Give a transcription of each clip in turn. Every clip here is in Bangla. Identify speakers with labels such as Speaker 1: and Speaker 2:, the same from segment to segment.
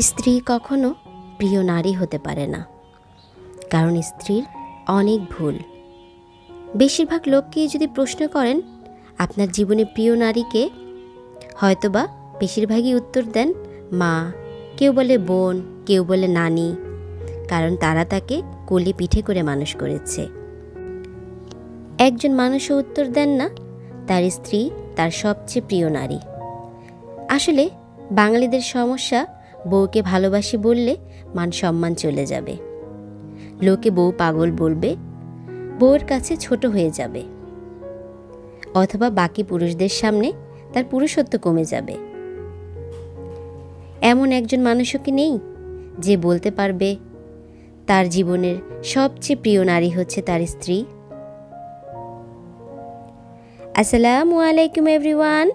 Speaker 1: স্ত্রী কখনো প্রিয় নারী হতে পারে না, কারণ স্ত্রীর অনেক ভুল। বেশিরভাগ লোককে যদি প্রশ্ন করেন আপনার জীবনে প্রিয় নারীকে, হয়তোবা বেশিরভাগই উত্তর দেন মা, কেউ বলে বোন, কেউ বলে নানি, কারণ তারা তাকে কোলে পিঠে করে মানুষ করেছে। একজন মানুষও উত্তর দেন না তার স্ত্রী তার সবচেয়ে প্রিয় নারী। আসলে বাঙালিদের সমস্যা, বউকে ভালোবাসি বললে মান সম্মান চলে যাবে, লোকে বউ পাগল বলবে, বউয়ের কাছে ছোট হয়ে যাবে, অথবা বাকি পুরুষদের সামনে তার পুরুষত্ব কমে যাবে। এমন একজন মানুষও কি নেই যে বলতে পারবে তার জীবনের সবচেয়ে প্রিয় নারী হচ্ছে তার স্ত্রী? আসসালামু আলাইকুম এভরিওয়ান,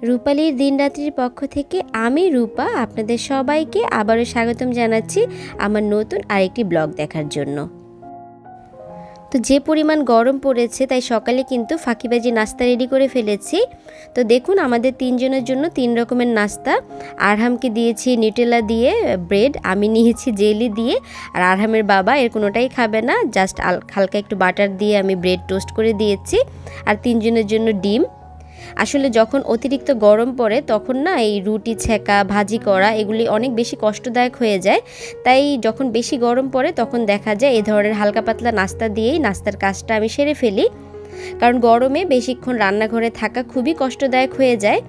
Speaker 1: রূপালীর দিনরাত্রির পক্ষ থেকে আমি রূপা আপনাদের সবাইকে আবারও স্বাগতম জানাচ্ছি আমার নতুন আরেকটি ব্লগ দেখার জন্য। তো যে পরিমাণ গরম পড়েছে তাই সকালে কিন্তু ফাঁকিবাজি নাস্তা রেডি করে ফেলেছি। তো দেখুন আমাদের তিনজনের জন্য 3 রকমের নাস্তা। আরহামকে দিয়েছি নিউটেলা দিয়ে ব্রেড, আমি নিয়েছি জেলি দিয়ে, আর আরহামের বাবা এর কোনোটাই খাবে না, জাস্ট হালকা একটু বাটার দিয়ে আমি ব্রেড টোস্ট করে দিয়েছি, আর তিনজনের জন্য ডিম। আসলে যখন অতিরিক্ত গরম পড়ে তখন না এই রুটি ছেঁকা ভাজি করা এগুলি অনেক বেশি কষ্টদায়ক হয়ে যায়। তাই যখন বেশি গরম পড়ে তখন দেখা যায় এই ধরনের হালকা পাতলা নাস্তা দিয়েই নাস্তার কাজটা আমি সেরে ফেলি, কারণ গরমে বেশিক্ষণ রান্নাঘরে থাকা খুবই কষ্টদায়ক হয়ে যায়।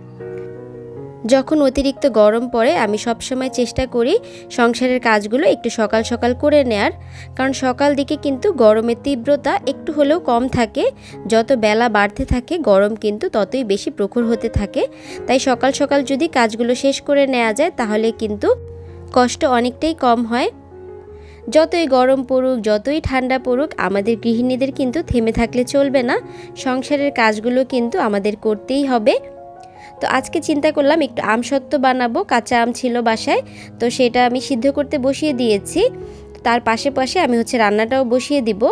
Speaker 1: যখন অতিরিক্ত গরম পড়ে আমি সবসময় চেষ্টা করি সংসারের কাজগুলো একটু সকাল সকাল করে নেয়ার, কারণ সকাল দিকে কিন্তু গরমের তীব্রতা একটু হলেও কম থাকে। যত বেলা বাড়তে থাকে গরম কিন্তু ততই বেশি প্রখর হতে থাকে। তাই সকাল সকাল যদি কাজগুলো শেষ করে নেওয়া যায় তাহলে কিন্তু কষ্ট অনেকটাই কম হয়। যতই গরম পড়ুক, যতই ঠান্ডা পড়ুক, আমাদের গৃহিণীদের কিন্তু থেমে থাকলে চলবে না, সংসারের কাজগুলো কিন্তু আমাদের করতেই হবে। তো আজকে চিন্তা করলাম একটু আমসত্ত্ব বানাবো, কাঁচা আম ছিল বাসায়, তো সেটা আমি সিদ্ধ করতে বসিয়ে দিয়েছি। তার পাশে আমি রান্নাটাও বসিয়ে দিব।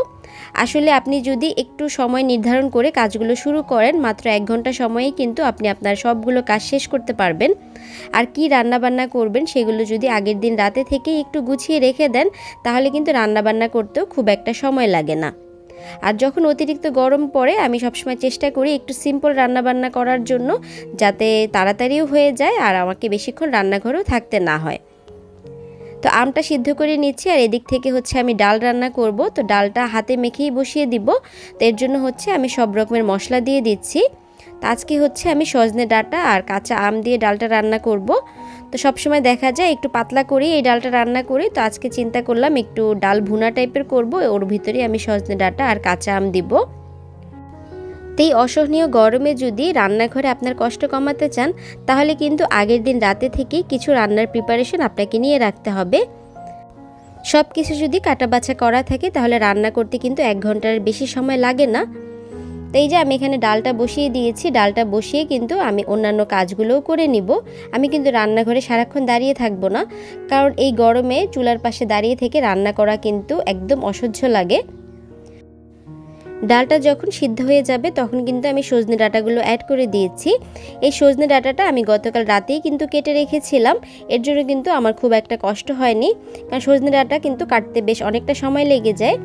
Speaker 1: আসলে আপনি যদি একটু সময় নির্ধারণ করে কাজগুলো শুরু করেন, মাত্র 1 ঘন্টা সময়েই কিন্তু আপনি আপনার সবগুলো কাজ শেষ করতে পারবেন। আর কি রান্নাবান্না করবেন সেগুলো যদি আগের দিন রাতে থেকেই একটু গুছিয়ে রেখে দেন তাহলে কিন্তু রান্নাবান্না করতেও খুব একটা সময় লাগে না। আর যখন অতিরিক্ত গরম পড়ে আমি সবসময় চেষ্টা করি একটু সিম্পল রান্নাবান্না করার জন্য, যাতে তাড়াতাড়িও হয়ে যায় আর আমাকে বেশিক্ষণ রান্নাঘরেও থাকতে না হয়। তো আমটা সিদ্ধ করে নিচ্ছি, আর এদিক থেকে আমি ডাল রান্না করব। তো ডালটা হাতে মেখেই বসিয়ে দিব। তো এর জন্য আমি সব রকমের মশলা দিয়ে দিচ্ছি। তো আজকে আমি সজনে ডাঁটা আর কাঁচা আম দিয়ে ডালটা রান্না করব। তো সবসময় দেখা যায় একটু পাতলা করেই এই ডালটা রান্না করি, তো আজকে চিন্তা করলাম একটু ডাল ভুনা টাইপের করব, ওর ভিতরে আমি সজনে ডাঁটা আর কাঁচা আম দিব। তো এই অসহনীয় গরমে যদি রান্নাঘরে আপনার কষ্ট কমাতে চান তাহলে কিন্তু আগের দিন রাতে থেকেই কিছু রান্নার প্রিপারেশন আপনাকে নিয়ে রাখতে হবে। সব কিছু যদি কাটা বাছা করা থাকে তাহলে রান্না করতে কিন্তু 1 ঘন্টার বেশি সময় লাগে না। তো এই যে আমি এখানে ডালটা বসিয়ে দিয়েছি, ডালটা বসিয়ে কিন্তু আমি অন্যান্য কাজগুলোও করে নিব। আমি কিন্তু রান্নাঘরে সারাক্ষণ দাঁড়িয়ে থাকবো না, কারণ এই গরমে চুলার পাশে দাঁড়িয়ে থেকে রান্না করা কিন্তু একদম অসহ্য লাগে। ডালটা যখন সিদ্ধ হয়ে যাবে তখন কিন্তু আমি সজনে ডাঁটাগুলো অ্যাড করে দিয়েছি। এই সজনে ডাঁটাটা আমি গতকাল রাতেই কিন্তু কেটে রেখেছিলাম, এর জন্য কিন্তু আমার খুব একটা কষ্ট হয়নি, কারণ সজনে ডাঁটা কিন্তু কাটতে বেশ অনেকটা সময় লেগে যায়।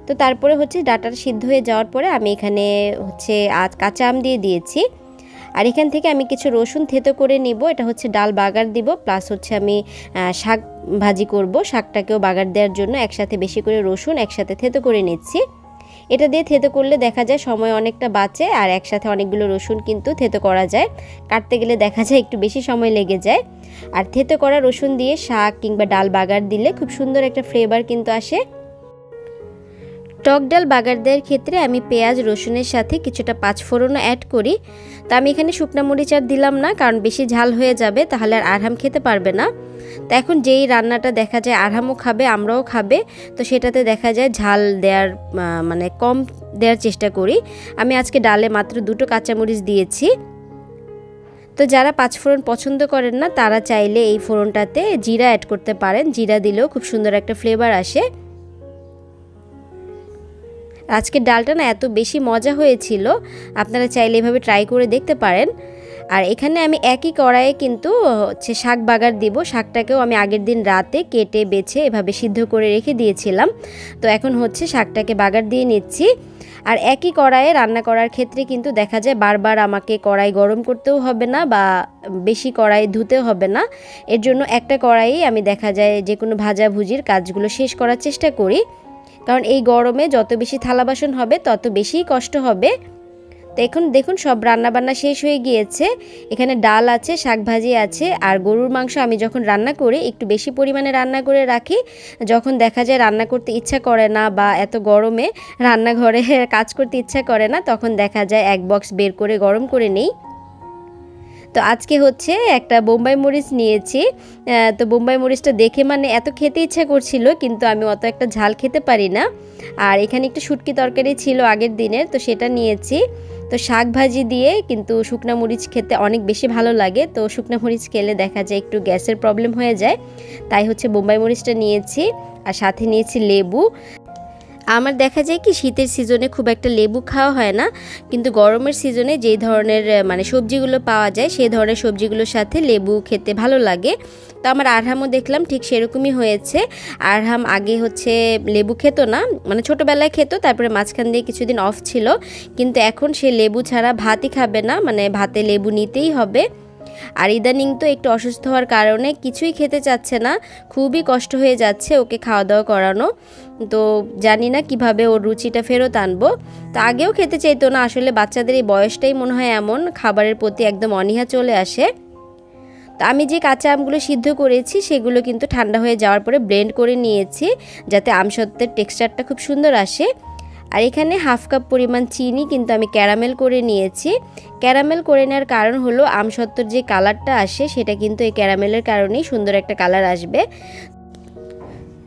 Speaker 1: তো তারপরে ডাঁটাটা সিদ্ধ হয়ে যাওয়ার পরে আমি এখানে কাঁচা আম দিয়ে দিয়েছি, আর এখান থেকে আমি কিছু রসুন থেতো করে নিব। এটা ডাল বাগার দিব, প্লাস আমি শাক ভাজি করব। শাকটাকেও বাগার দেওয়ার জন্য একসাথে বেশি করে রসুন একসাথে থেতো করে নিচ্ছি। এটা দিয়ে থেতো করলে দেখা যায় সময় অনেকটা বাঁচে, আর একসাথে অনেকগুলো রসুন কিন্তু থেতো করা যায়। কাটতে গেলে দেখা যায় একটু বেশি সময় লেগে যায়। আর থেতো করা রসুন দিয়ে শাক কিংবা ডাল বাগার দিলে খুব সুন্দর একটা ফ্লেভার কিন্তু আসে। টক ডাল বাগার দেওয়ার ক্ষেত্রে আমি পেঁয়াজ রসুনের সাথে কিছুটা 5 ফোড়নও অ্যাড করি। তো আমি এখানে শুকনো মরিচ আর দিলাম না, কারণ বেশি ঝাল হয়ে যাবে, তাহলে আর আরহাম খেতে পারবে না। তো এখন যেই রান্নাটা দেখা যায় আরহামও খাবে আমরাও খাবে, তো সেটাতে দেখা যায় ঝাল দেওয়ার কম দেওয়ার চেষ্টা করি। আমি আজকে ডালে মাত্র 2টো কাঁচামরিচ দিয়েছি। তো যারা 5 ফোড়ন পছন্দ করেন না তারা চাইলে এই ফোড়নটাতে জিরা অ্যাড করতে পারেন, জিরা দিলেও খুব সুন্দর একটা ফ্লেভার আসে। আজকে ডালটা না এত বেশি মজা হয়েছিল, আপনারা চাইলে এভাবে ট্রাই করে দেখতে পারেন। আর এখানে আমি একই কড়াইয়ে কিন্তু হচ্ছে শাক বাগার দিব। শাকটাকেও আমি আগের দিন রাতে কেটে বেছে এভাবে সিদ্ধ করে রেখে দিয়েছিলাম। তো এখন হচ্ছে শাকটাকে বাগার দিয়ে নিচ্ছি। আর একই কড়াইয়ে রান্না করার ক্ষেত্রে কিন্তু দেখা যায় বারবার আমাকে কড়াই গরম করতেও হবে না বা বেশি কড়াই ধুতেও হবে না। এর জন্য একটা কড়াইয়ে আমি দেখা যায় যে কোনো ভাজাভুজির কাজগুলো শেষ করার চেষ্টা করি, কারণ এই গরমে যত বেশি থালা বাসন হবে তত বেশি কষ্ট হবে। তো এখন দেখুন সব রান্নাবান্না শেষ হয়ে গিয়েছে। এখানে ডাল আছে, শাক ভাজি আছে, আর গরুর মাংস আমি যখন রান্না করি একটু বেশি পরিমাণে রান্না করে রাখি। যখন দেখা যায় রান্না করতে ইচ্ছা করে না বা এত গরমে রান্নাঘরে কাজ করতে ইচ্ছা করে না, তখন দেখা যায় এক বক্স বের করে গরম করে নেই। তো আজকে হচ্ছে একটা বোম্বাই মরিচ নিয়েছি। তো বোম্বাই মরিচটা দেখে মানে এত খেতে ইচ্ছা করছিল, কিন্তু আমি অত একটা ঝাল খেতে পারি না। আর এখানে একটু শুটকি তরকারি ছিল আগের দিনের, তো সেটা নিয়েছি। তো শাক ভাজি দিয়ে কিন্তু শুকনা মরিচ খেতে অনেক বেশি ভালো লাগে। তো শুকনা মরিচ খেলে দেখা যায় একটু গ্যাসের প্রবলেম হয়ে যায়, তাই হচ্ছে বোম্বাই মরিচটা নিয়েছি। আর সাথে নিয়েছি লেবু। আমার দেখা যায় কি শীতের সিজনে খুব একটা লেবু খাওয়া হয় না, কিন্তু গরমের সিজনে যেই ধরনের মানে সবজিগুলো পাওয়া যায় সেই ধরনের সবজিগুলোর সাথে লেবু খেতে ভালো লাগে। তো আমার আরহামও দেখলাম ঠিক সেরকমই হয়েছে। আরহাম আগে হচ্ছে লেবু খেত না, মানে ছোটোবেলায় খেত, তারপরে মাঝখান দিয়ে কিছুদিন অফ ছিল, কিন্তু এখন সে লেবু ছাড়া ভাতই খাবে না, মানে ভাতে লেবু নিতেই হবে। আর ইদানিং তো একটু অসুস্থ হওয়ার কারণে কিছুই খেতে চাচ্ছে না, খুবই কষ্ট হয়ে যাচ্ছে ওকে খাওয়া দাওয়া করানো। তো জানি না কিভাবে ওর রুচিটা ফেরত আনবো। তো আগেও খেতে চাইতো না, আসলে বাচ্চাদের এই বয়সটাই মনে হয় এমন, খাবারের প্রতি একদম অনীহা চলে আসে। তো আমি যে কাঁচা আমগুলো সিদ্ধ করেছি সেগুলো কিন্তু ঠান্ডা হয়ে যাওয়ার পরে ব্লেন্ড করে নিয়েছি, যাতে আমসত্ত্বের টেক্সচারটা খুব সুন্দর আসে। আর এখানে হাফ কাপ পরিমাণ চিনি কিন্তু আমি ক্যারামেল করে নিয়েছি। ক্যারামেল করে নেওয়ার কারণ হলো আমসত্ত্বর যে কালারটা আসে সেটা কিন্তু এই ক্যারামেলের কারণেই সুন্দর একটা কালার আসবে।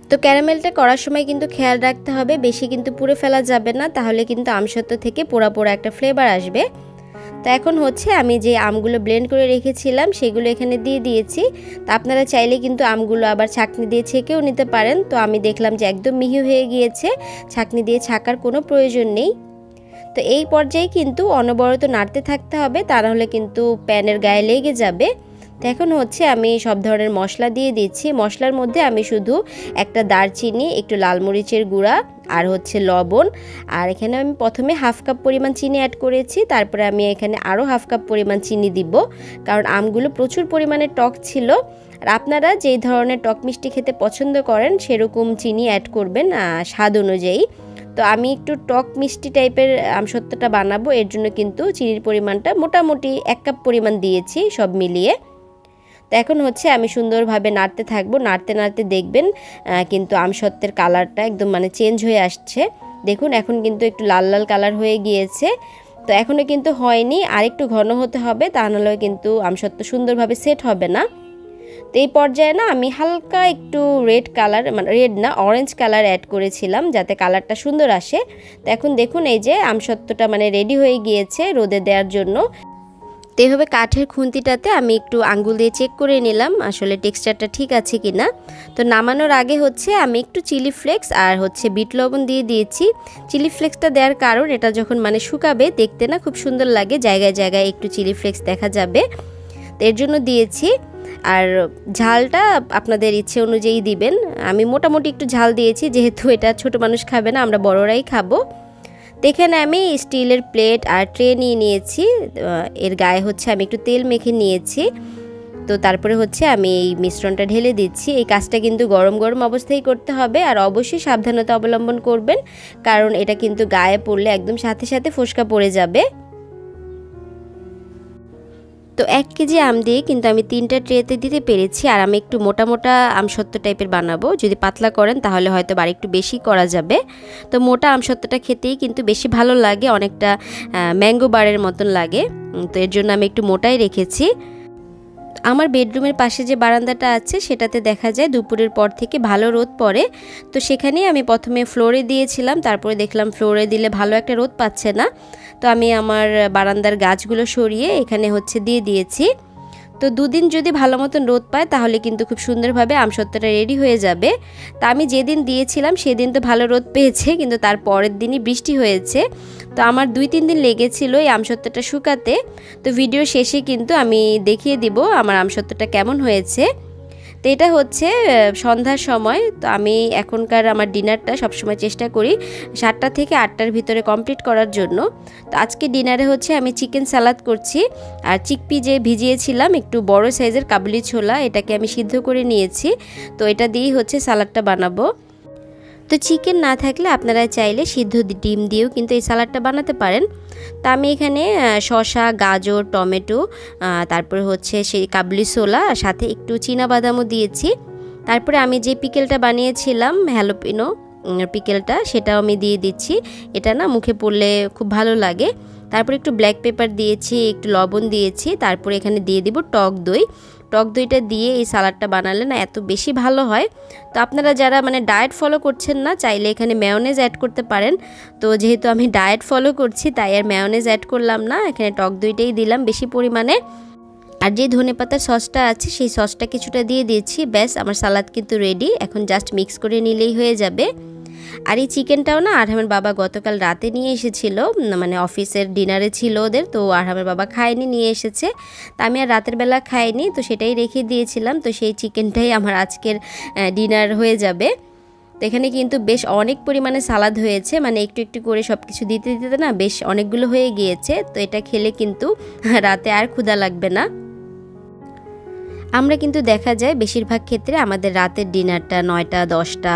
Speaker 1: তো ক্যারামেলটা করার সময় কিন্তু খেয়াল রাখতে হবে, বেশি কিন্তু পুড়ে ফেলা যাবে না, তাহলে কিন্তু আমসত্ত্ব থেকে পোড়া পোড়া একটা ফ্লেভার আসবে। তো এখন হচ্ছে আমি যে আমগুলো ব্লেন্ড করে রেখেছিলাম সেগুলো এখানে দিয়ে দিয়েছি। তো আপনারা চাইলে কিন্তু আমগুলো আবার ছাঁকনি দিয়ে ছেঁকেও নিতে পারেন। তো আমি দেখলাম যে একদম মিহি হয়ে গিয়েছে, ছাঁকনি দিয়ে ছাঁকার কোনো প্রয়োজন নেই। তো এই পর্যায়ে কিন্তু অনবরত নাড়তে থাকতে হবে, তা নাহলে কিন্তু প্যানের গায়ে লেগে যাবে। তো এখন হচ্ছে আমি সব ধরনের মশলা দিয়ে দিচ্ছি। মশলার মধ্যে আমি শুধু একটা দারচিনি, একটু লাল মরিচের গুঁড়া আর হচ্ছে লবণ, আর এখানে আমি প্রথমে হাফ কাপ পরিমাণ চিনি অ্যাড করেছি, তারপরে আমি এখানে আরও হাফ কাপ পরিমাণ চিনি দিব, কারণ আমগুলো প্রচুর পরিমাণে টক ছিল। আর আপনারা যেই ধরনের টক মিষ্টি খেতে পছন্দ করেন সেরকম চিনি অ্যাড করবেন স্বাদ অনুযায়ী। তো আমি একটু টক মিষ্টি টাইপের আমসত্ত্বটা বানাবো, এর জন্য কিন্তু চিনির পরিমাণটা মোটামুটি 1 কাপ পরিমাণ দিয়েছি সব মিলিয়ে। তো এখন হচ্ছে আমি সুন্দরভাবে নাড়তে থাকবো, নাড়তে নাড়তে দেখবেন কিন্তু আমসত্ত্বের কালারটা একদম মানে চেঞ্জ হয়ে আসছে। দেখুন এখন কিন্তু একটু লাল লাল কালার হয়ে গিয়েছে। তো এখনও কিন্তু হয়নি, আর একটু ঘন হতে হবে, তা নাহলে কিন্তু আমসত্ত্ব সুন্দরভাবে সেট হবে না। তো এই পর্যায়ে না আমি হালকা একটু রেড কালার, মানে রেড না অরেঞ্জ কালার অ্যাড করেছিলাম যাতে কালারটা সুন্দর আসে। তো এখন দেখুন এই যে আমসত্ত্বটা মানে রেডি হয়ে গিয়েছে রোদে দেওয়ার জন্য। তো এইভাবে কাঠের খুন্তিটাতে আমি একটু আঙ্গুল দিয়ে চেক করে নিলাম আসলে টেক্সচারটা ঠিক আছে কি না। তো নামানোর আগে হচ্ছে আমি একটু চিলি ফ্লেক্স আর হচ্ছে বিট লবণ দিয়ে দিয়েছি। চিলি ফ্লেক্সটা দেওয়ার কারণ এটা যখন মানে শুকাবে দেখতে না খুব সুন্দর লাগে, জায়গায় জায়গায় একটু চিলি ফ্লেক্স দেখা যাবে, তো এর জন্য দিয়েছি। আর ঝালটা আপনাদের ইচ্ছে অনুযায়ী দিবেন, আমি মোটামুটি একটু ঝাল দিয়েছি যেহেতু এটা ছোট মানুষ খাবে না, আমরা বড়রাই খাবো। তো এখানে আমি স্টিলের প্লেট আর ট্রে নিয়ে নিয়েছি, এর গায়ে হচ্ছে আমি একটু তেল মেখে নিয়েছি। তো তারপরে হচ্ছে আমি এই মিশ্রণটা ঢেলে দিচ্ছি। এই কাজটা কিন্তু গরম গরম অবস্থায় করতে হবে, আর অবশ্যই সাবধানতা অবলম্বন করবেন, কারণ এটা কিন্তু গায়ে পড়লে একদম সাথে সাথে ফোসকা পড়ে যাবে। তো 1 কেজি আম দিয়ে কিন্তু আমি 3টা ট্রেতে দিতে পেরেছি। আর আমি একটু মোটা মোটা আমসত্ত্ব টাইপের বানাবো, যদি পাতলা করেন তাহলে হয়তো আর একটু বেশি করা যাবে। তো মোটা আমসত্ত্বটা খেতেই কিন্তু বেশি ভালো লাগে, অনেকটা ম্যাঙ্গো বারের মতন লাগে, তো এর জন্য আমি একটু মোটাই রেখেছি। আমার বেডরুমের পাশে যে বারান্দাটা আছে সেটাতে দেখা যায় দুপুরের পর থেকে ভালো রোদ পড়ে। তো সেখানেই আমি প্রথমে ফ্লোরে দিয়েছিলাম, তারপরে দেখলাম ফ্লোরে দিলে ভালো একটা রোদ পাচ্ছে না, তো আমি আমার বারান্দার গাছগুলো সরিয়ে এখানে হচ্ছে দিয়ে দিয়েছি। তো দুদিন যদি ভালো মতন রোদ পায় তাহলে কিন্তু খুব সুন্দরভাবে আমসত্ত্বটা রেডি হয়ে যাবে। তা আমি যেদিন দিয়েছিলাম সেদিন তো ভালো রোদ পেয়েছে, কিন্তু তার পরের দিনই বৃষ্টি হয়েছে। তো আমার 2-3 দিন লেগেছিল এই আমসত্ত্বটা শুকাতে। তো ভিডিও শেষে কিন্তু আমি দেখিয়ে দিব আমার আমসত্ত্বটা কেমন হয়েছে। তো এটা হচ্ছে সন্ধ্যার সময়। তো আমি এখনকার আমার ডিনারটা সবসময় চেষ্টা করি 7টা থেকে 8টার ভিতরে কমপ্লিট করার জন্য। তো আজকে ডিনারে হচ্ছে আমি চিকেন সালাদ করছি, আর চিকপি যে ভিজিয়েছিলাম একটু বড় সাইজের কাবুলি ছোলা, এটাকে আমি সিদ্ধ করে নিয়েছি। তো এটা দিয়েই হচ্ছে সালাদটা বানাবো। তো চিকেন না থাকলে আপনারা চাইলে সিদ্ধ ডিম দিয়েও কিন্তু এই সালাদটা বানাতে পারেন। তা আমি এখানে শসা, গাজর, টমেটো, তারপরে হচ্ছে সেই কাবুলি ছোলা, আর সাথে একটু চীনাবাদামও দিয়েছি। তারপরে আমি যে পিকেলটা বানিয়েছিলাম হ্যালোপিনো পিকেলটা, সেটাও আমি দিয়ে দিচ্ছি। এটা না মুখে পড়লে খুব ভালো লাগে। তারপরে একটু ব্ল্যাক পেপার দিয়েছি, একটু লবণ দিয়েছি। তারপরে এখানে দিয়ে দিব টক দই। টক দইটা দিয়ে এই সালাডটা বানালে না এত বেশি ভালো হয়। তো আপনারা যারা মানে ডায়েট ফলো করছেন না, চাইলে এখানে মেয়োনেজ অ্যাড করতে পারেন। তো যেহেতু আমি ডায়েট ফলো করছি তাই আর মেয়োনেজ অ্যাড করলাম না, এখানে টক দইটাই দিলাম বেশি পরিমাণে। আর যে ধনেপাতার সসটা আছে সেই সসটা কিছুটা দিয়ে দিয়েছি। ব্যাস আমার সালাদ কিন্তু রেডি, এখন জাস্ট মিক্স করে নিলেই হয়ে যাবে। আর এই চিকেনটাও না আরহামের বাবা গতকাল রাতে নিয়ে এসেছিল, মানে অফিসের ডিনারে ছিল ওদের, তো আরহামের বাবা খায়নি, নিয়ে এসেছে। তা আমি আর রাতের বেলা খাইনি, তো সেটাই রেখে দিয়েছিলাম। তো সেই চিকেনটাই আমার আজকের ডিনার হয়ে যাবে। তো এখানে কিন্তু বেশ অনেক পরিমাণে সালাদ হয়েছে, মানে একটু একটু করে সব কিছু দিতে দিতে না বেশ অনেকগুলো হয়ে গিয়েছে। তো এটা খেলে কিন্তু রাতে আর ক্ষুধা লাগবে না। আমরা কিন্তু দেখা যায় বেশিরভাগ ক্ষেত্রে আমাদের রাতের ডিনারটা 9টা, 10টা,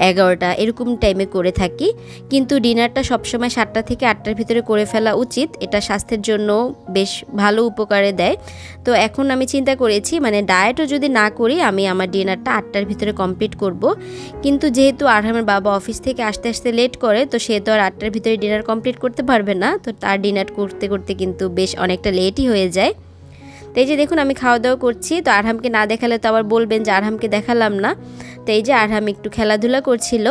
Speaker 1: 11টা এরকম টাইমে করে থাকি, কিন্তু ডিনারটা সবসময় 7টা থেকে 8টার ভিতরে করে ফেলা উচিত। এটা স্বাস্থ্যের জন্য বেশ ভালো উপকারে দেয়। তো এখন আমি চিন্তা করেছি মানে ডায়েটও যদি না করি আমি আমার ডিনারটা 8টার ভিতরে কমপ্লিট করব। কিন্তু যেহেতু আরহামের বাবা অফিস থেকে আসতে আসতে লেট করে, তো সে তো আর 8টার ভিতরে ডিনার কমপ্লিট করতে পারবে না। তো তার ডিনার করতে করতে কিন্তু বেশ অনেকটা লেটই হয়ে যায়। তো এই যে দেখুন আমি খাওয়া দাওয়া করছি। তো আরহামকে না দেখালে তো আবার বলবেন যে আরহামকে দেখালাম না। তো এই যে আরহাম একটু খেলাধুলা করছিল।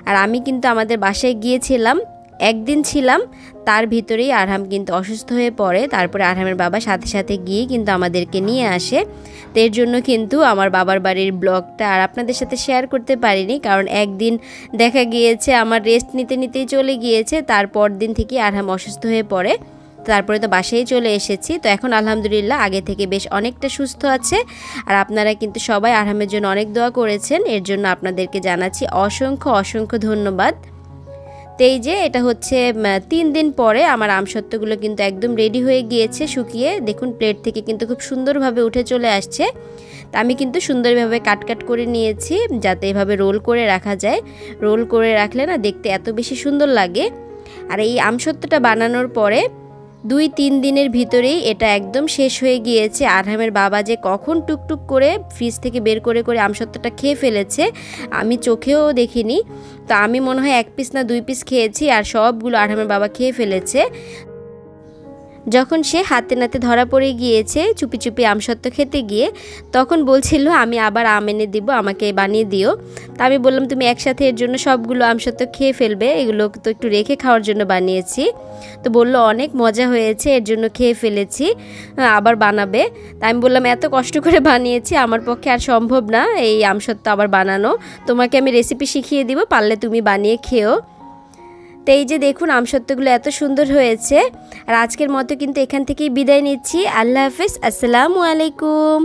Speaker 1: আর আমি কিন্তু আমাদের বাসায় গিয়েছিলাম, একদিন ছিলাম, তার ভিতরেই আরহাম কিন্তু অসুস্থ হয়ে পড়ে। তারপরে আরহামের বাবা সাথে সাথে গিয়ে কিন্তু আমাদেরকে নিয়ে আসে। তো এর জন্য কিন্তু আমার বাবার বাড়ির ব্লগটা আর আপনাদের সাথে শেয়ার করতে পারিনি, কারণ একদিন দেখা গিয়েছে আমার রেস্ট নিতে নিতেই চলে গিয়েছে। তারপর দিন থেকে আরহাম অসুস্থ হয়ে পড়ে। তারপরে তো বাসায় চলে এসেছি। তো এখন আলহামদুলিল্লাহ আগে থেকে বেশ অনেকটা সুস্থ আছে। আর আপনারা কিন্তু সবাই আরহামের জন্য অনেক দোয়া করেছেন, এর জন্য আপনাদেরকে জানাচ্ছি অসংখ্য অসংখ্য ধন্যবাদ। তো এই যে এটা হচ্ছে 3 দিন পরে আমার আমসত্ত্বগুলো কিন্তু একদম রেডি হয়ে গিয়েছে শুকিয়ে। দেখুন প্লেট থেকে কিন্তু খুব সুন্দরভাবে উঠে চলে আসছে। তা আমি কিন্তু সুন্দরভাবে কাট করে নিয়েছি, যাতে এভাবে রোল করে রাখা যায়। রোল করে রাখলে না দেখতে এত বেশি সুন্দর লাগে। আর এই আমসত্ত্বটা বানানোর পরে 2-3 দিনের ভিতরেই এটা একদম শেষ হয়ে গিয়েছে। আরহামের বাবা যে কখন টুকটুক করে ফ্রিজ থেকে বের করে করে আমসত্ত্বটা খেয়ে ফেলেছে আমি চোখেও দেখিনি। তো আমি মনে হয় 1 পিস না 2 পিস খেয়েছি, আর সবগুলো আরহামের বাবা খেয়ে ফেলেছে। যখন সে হাতে নাতে ধরা পড়ে গিয়েছে চুপি চুপি আমসত্ত্ব খেতে গিয়ে, তখন বলছিল আমি আবার আম এনে দিব, আমাকে বানিয়ে দিও। তা আমি বললাম তুমি একসাথে এর জন্য সবগুলো আমসত্ত্ব খেয়ে ফেলবে, এগুলো তো একটু রেখে খাওয়ার জন্য বানিয়েছি। তো বললো অনেক মজা হয়েছে, এর জন্য খেয়ে ফেলেছি, আবার বানাবে। তা আমি বললাম এত কষ্ট করে বানিয়েছি, আমার পক্ষে আর সম্ভব না এই আমসত্ত্ব আবার বানানো, তোমাকে আমি রেসিপি শিখিয়ে দিব, পারলে তুমি বানিয়ে খেও। তো এই যে দেখুন আমসত্ত্বগুলো এত সুন্দর হয়েছে। আর আজকের মতো কিন্তু এখান থেকেই বিদায় নিচ্ছি। আল্লাহ হাফেজ, আসসালামু আলাইকুম।